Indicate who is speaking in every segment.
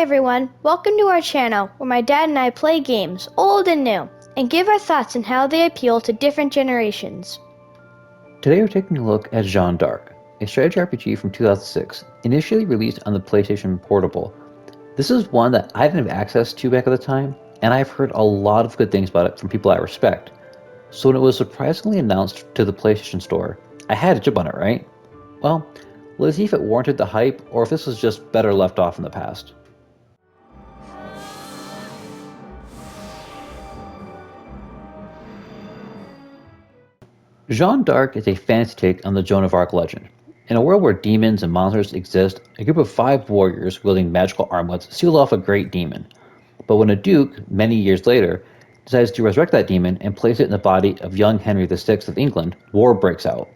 Speaker 1: everyone, welcome to our channel where my dad and I play games, old and new, and give our thoughts on how they appeal to different generations.
Speaker 2: Today we're taking a look at Jeanne D'arc, a strategy RPG from 2006, initially released on the PlayStation Portable. This is one that I didn't have access to back at the time, and I've heard a lot of good things about it from people I respect. So when it was surprisingly announced to the PlayStation Store, I had to jump on it, right? Well, let's see if it warranted the hype or if this was just better left off in the past. Jeanne d'Arc is a fantasy take on the Joan of Arc legend. In a world where demons and monsters exist, a group of 5 warriors wielding magical armlets seal off a great demon. But when a duke, many years later, decides to resurrect that demon and place it in the body of young Henry VI of England, war breaks out.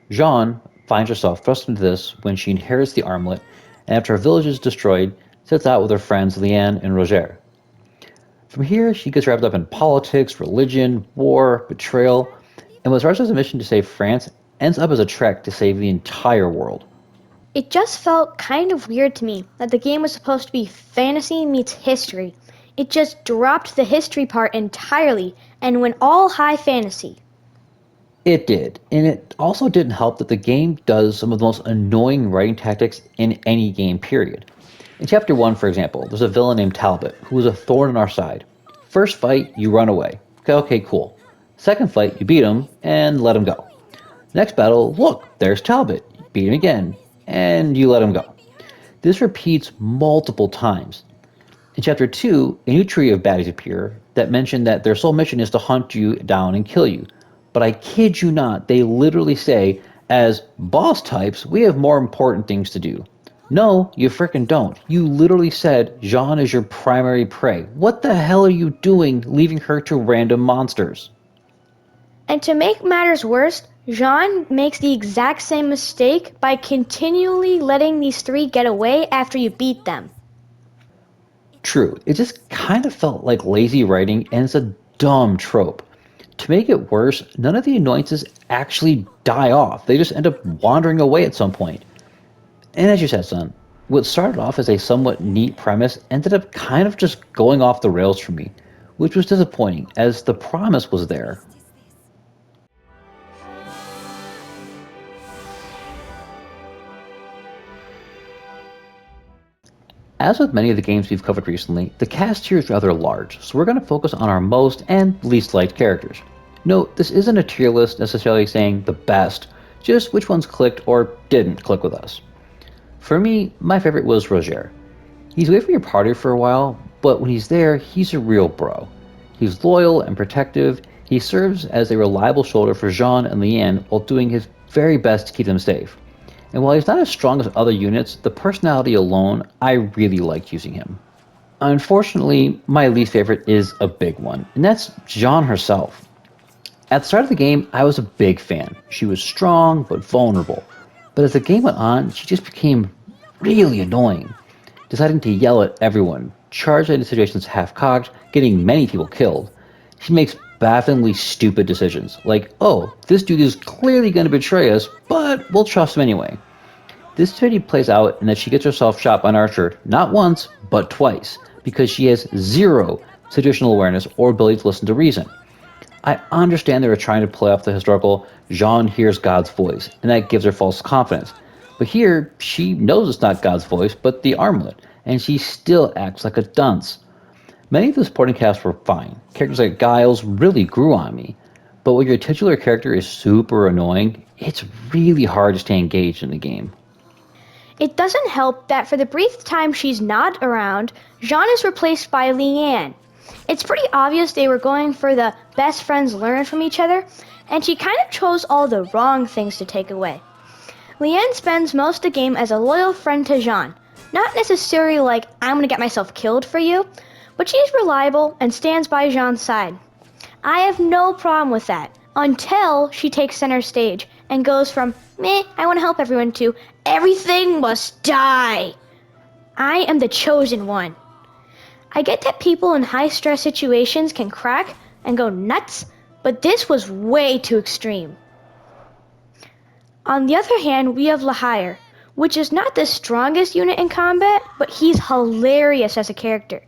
Speaker 2: Jeanne finds herself thrust into this when she inherits the armlet, and after her village is destroyed, sets out with her friends Leanne and Roger. From here, she gets wrapped up in politics, religion, war, betrayal, and what starts as a mission to save France ends up as a trek to save the entire world.
Speaker 1: It just felt kind of weird to me that the game was supposed to be fantasy meets history. It just dropped the history part entirely and went all high fantasy.
Speaker 2: It did, and it also didn't help that the game does some of the most annoying writing tactics in any game, period. In Chapter 1, for example, there's a villain named Talbot, who is a thorn in our side. First fight, you run away. Okay, cool. Second fight, you beat him, and let him go. Next battle, look, there's Talbot. You beat him again, and you let him go. This repeats multiple times. In Chapter 2, a new trio of baddies appear that mention that their sole mission is to hunt you down and kill you. But I kid you not, they literally say, as boss types, we have more important things to do. No, you frickin' don't. You literally said Jeanne is your primary prey. What the hell are you doing leaving her to random monsters?
Speaker 1: And to make matters worse, Jeanne makes the exact same mistake by continually letting these 3 get away after you beat them.
Speaker 2: True, it just kind of felt like lazy writing, and it's a dumb trope. To make it worse, none of the annoyances actually die off. They just end up wandering away at some point. And as you said, son, what started off as a somewhat neat premise ended up kind of just going off the rails for me, which was disappointing, as the promise was there. As with many of the games we've covered recently, the cast here is rather large, so we're going to focus on our most and least liked characters. Note, this isn't a tier list necessarily saying the best, just which ones clicked or didn't click with us. For me, my favorite was Roger. He's away from your party for a while, but when he's there, he's a real bro. He's loyal and protective, he serves as a reliable shoulder for Jeanne and Leanne while doing his very best to keep them safe. And while he's not as strong as other units, the personality alone, I really like using him. Unfortunately, my least favorite is a big one, and that's Jeanne herself. At the start of the game, I was a big fan. She was strong, but vulnerable. But as the game went on, she just became really annoying, deciding to yell at everyone, charge into situations half-cocked, getting many people killed. She makes bafflingly stupid decisions, like, oh, this dude is clearly going to betray us, but we'll trust him anyway. This stupidity plays out in that she gets herself shot by an archer not once, but twice, because she has zero situational awareness or ability to listen to reason. I understand they were trying to play off the historical Jeanne hears God's voice, and that gives her false confidence. But here, she knows it's not God's voice, but the armlet, and she still acts like a dunce. Many of the supporting cast were fine. Characters like Giles really grew on me. But when your titular character is super annoying, it's really hard to stay engaged in the game.
Speaker 1: It doesn't help that for the brief time she's not around, Jeanne is replaced by Leanne. It's pretty obvious they were going for the best friends learn from each other, and she kind of chose all the wrong things to take away. Leanne spends most of the game as a loyal friend to Jeanne, not necessarily like, I'm gonna get myself killed for you, but she's reliable and stands by Jeanne's side. I have no problem with that, until she takes center stage and goes from, meh, I want to help everyone, to, everything must die. I am the chosen one. I get that people in high-stress situations can crack and go nuts, but this was way too extreme. On the other hand, we have Lahire. which is not the strongest unit in combat, but he's hilarious as a character.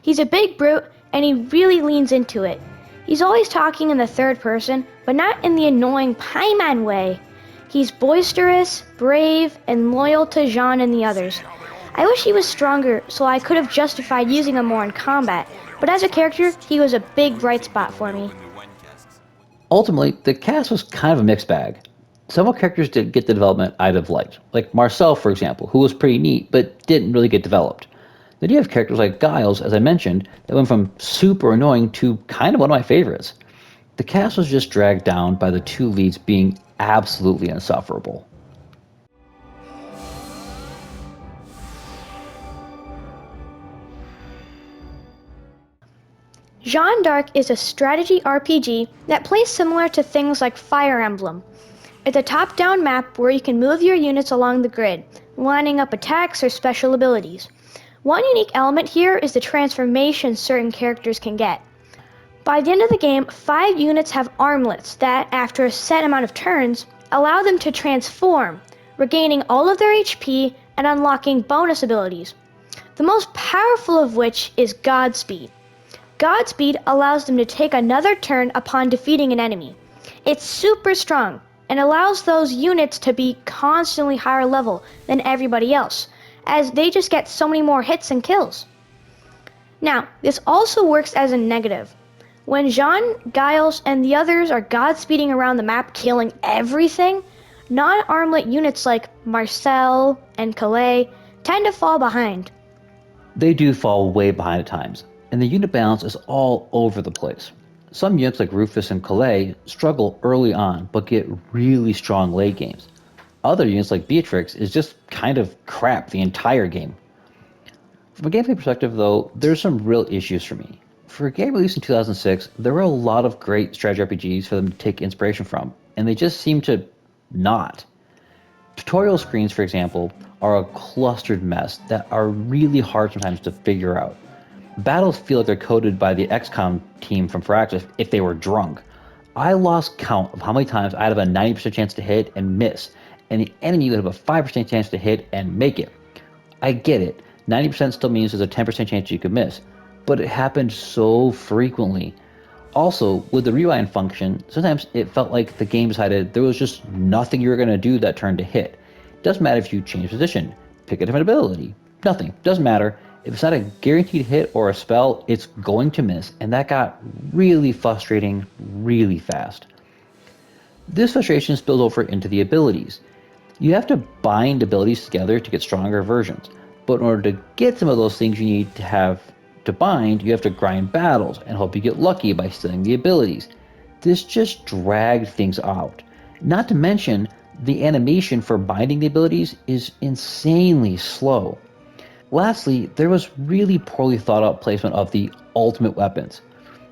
Speaker 1: He's a big brute, and he really leans into it. He's always talking in the third person, but not in the annoying Paimon way. He's boisterous, brave, and loyal to Jeanne and the others. I wish he was stronger so I could have justified using him more in combat, but as a character, he was a big bright spot for me.
Speaker 2: Ultimately, the cast was kind of a mixed bag. Several characters did get the development I'd have liked, like Marcel, for example, who was pretty neat but didn't really get developed. Then you have characters like Giles, as I mentioned, that went from super annoying to kind of one of my favorites. The cast was just dragged down by the two leads being absolutely insufferable.
Speaker 1: Jeanne d'Arc is a strategy RPG that plays similar to things like Fire Emblem. It's a top-down map where you can move your units along the grid, lining up attacks or special abilities. One unique element here is the transformation certain characters can get. By the end of the game, 5 units have armlets that, after a set amount of turns, allow them to transform, regaining all of their HP and unlocking bonus abilities. The most powerful of which is Godspeed. Godspeed allows them to take another turn upon defeating an enemy. It's super strong and allows those units to be constantly higher level than everybody else, as they just get so many more hits and kills. Now, this also works as a negative. When Jeanne, Giles, and the others are Godspeeding around the map killing everything, non-armlet units like Marcel and Calais tend to fall behind.
Speaker 2: They do fall way behind at times, and the unit balance is all over the place. Some units like Rufus and Calais struggle early on, but get really strong late games. Other units like Beatrix is just kind of crap the entire game. From a gameplay perspective though, there's some real issues for me. For a game released in 2006, there were a lot of great strategy RPGs for them to take inspiration from, and they just seem to not. Tutorial screens, for example, are a clustered mess that are really hard sometimes to figure out. Battles feel like they're coded by the XCOM team from Firaxis if they were drunk. I lost count of how many times I'd have a 90% chance to hit and miss, and the enemy would have a 5% chance to hit and make it. I get it, 90% still means there's a 10% chance you could miss, but it happened so frequently. Also, with the rewind function, sometimes it felt like the game decided there was just nothing you were going to do that turn to hit. It doesn't matter if you change position, pick a different ability, nothing, doesn't matter. If it's not a guaranteed hit or a spell, it's going to miss, and that got really frustrating really fast. This frustration spills over into the abilities. You have to bind abilities together to get stronger versions, but in order to get some of those things you need to bind, you have to grind battles and hope you get lucky by stealing the abilities. This just dragged things out. Not to mention, the animation for binding the abilities is insanely slow. Lastly, there was really poorly thought out placement of the ultimate weapons.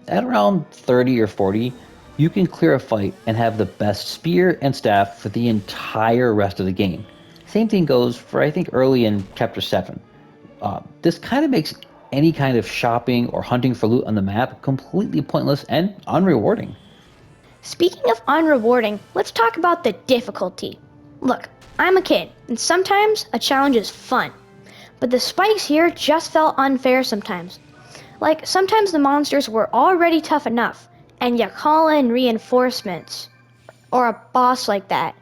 Speaker 2: At around 30 or 40, you can clear a fight and have the best spear and staff for the entire rest of the game. Same thing goes for I think early in chapter 7. This kind of makes any kind of shopping or hunting for loot on the map completely pointless and unrewarding.
Speaker 1: Speaking of unrewarding, let's talk about the difficulty. Look, I'm a kid, and sometimes a challenge is fun. But the spikes here just felt unfair sometimes. Like, sometimes the monsters were already tough enough, and you call in reinforcements. Or a boss like that.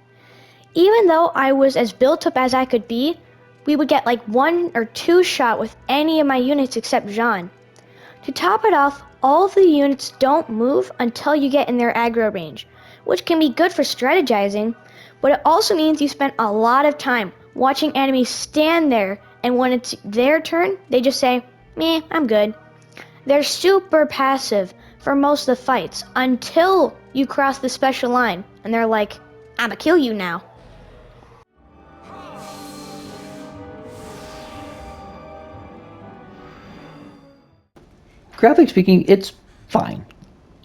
Speaker 1: Even though I was as built up as I could be, we would get like 1 or 2 shot with any of my units except Jeanne. To top it off, all of the units don't move until you get in their aggro range, which can be good for strategizing, but it also means you spend a lot of time watching enemies stand there, and when it's their turn, they just say, meh, I'm good. They're super passive for most of the fights until you cross the special line, and they're like, I'ma kill you now.
Speaker 2: Graphically speaking, it's fine.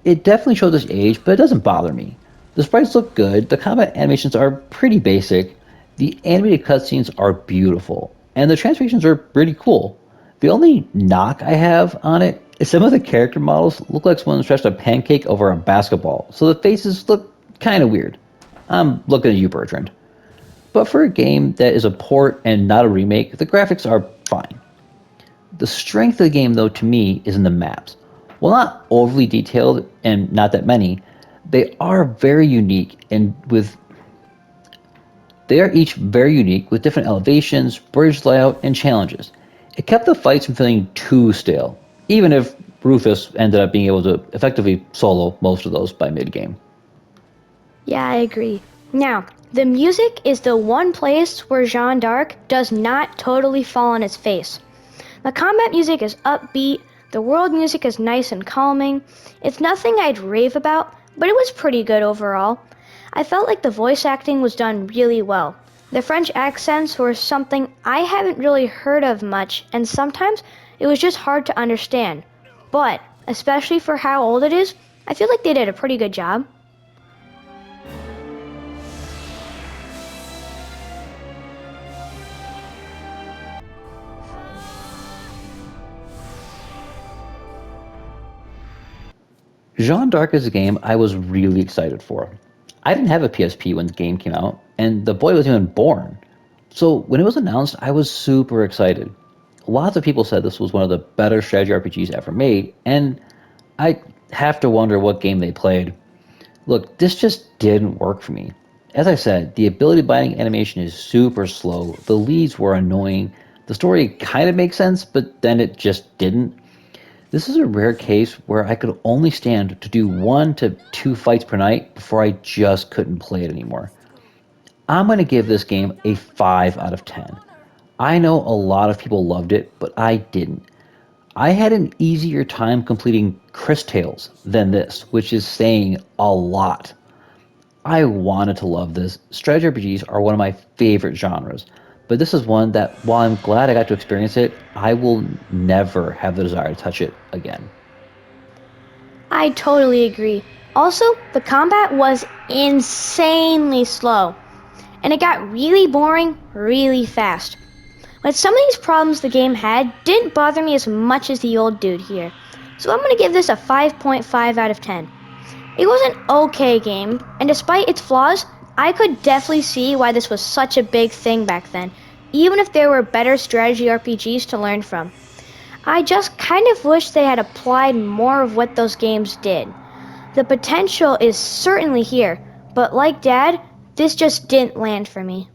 Speaker 2: It definitely shows its age, but it doesn't bother me. The sprites look good, the combat animations are pretty basic, the animated cutscenes are beautiful, and the transformations are pretty cool. The only knock I have on it is some of the character models look like someone stretched a pancake over a basketball, so the faces look kind of weird. I'm looking at you, Bertrand. but for a game that is a port and not a remake, the graphics are fine. The strength of the game, though, to me, is in the maps. While not overly detailed and not that many, they are very unique and with they are each very unique with different elevations, bridge layout, and challenges. It kept the fights from feeling too stale, even if Rufus ended up being able to effectively solo most of those by mid game.
Speaker 1: Yeah, I agree. Now, the music is the one place where Jeanne d'Arc does not totally fall on its face. The combat music is upbeat, the world music is nice and calming. It's nothing I'd rave about, but it was pretty good overall. I felt like the voice acting was done really well. The French accents were something I haven't really heard of much, and sometimes it was just hard to understand. But, especially for how old it is, I feel like they did a pretty good job.
Speaker 2: Jeanne d'Arc is a game I was really excited for. I didn't have a PSP when the game came out, and the boy wasn't even born. So when it was announced, I was super excited. Lots of people said this was one of the better strategy RPGs ever made, and I have to wonder what game they played. Look, this just didn't work for me. As I said, the ability binding animation is super slow, the leads were annoying, the story kind of makes sense, but then it just didn't. This is a rare case where I could only stand to do 1 to 2 fights per night before I just couldn't play it anymore. I'm going to give this game a 5 out of 10. I know a lot of people loved it, but I didn't. I had an easier time completing Chris Tales than this, which is saying a lot. I wanted to love this. Strategy RPGs are one of my favorite genres, but this is one that, while I'm glad I got to experience it, I will never have the desire to touch it again.
Speaker 1: I totally agree. Also, the combat was insanely slow, and it got really boring really fast. But some of these problems the game had didn't bother me as much as the old dude here, so I'm gonna give this a 5.5 out of 10. It was an okay game, and despite its flaws, I could definitely see why this was such a big thing back then, even if there were better strategy RPGs to learn from. I just kind of wish they had applied more of what those games did. The potential is certainly here, but like Dad, this just didn't land for me.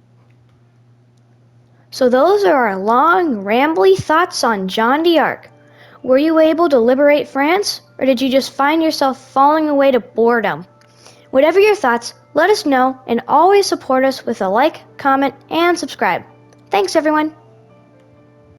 Speaker 1: So those are our long, rambly thoughts on Jeanne d'Arc. Were you able to liberate France, or did you just find yourself falling away to boredom? Whatever your thoughts, let us know and always support us with a like, comment, and subscribe. Thanks everyone!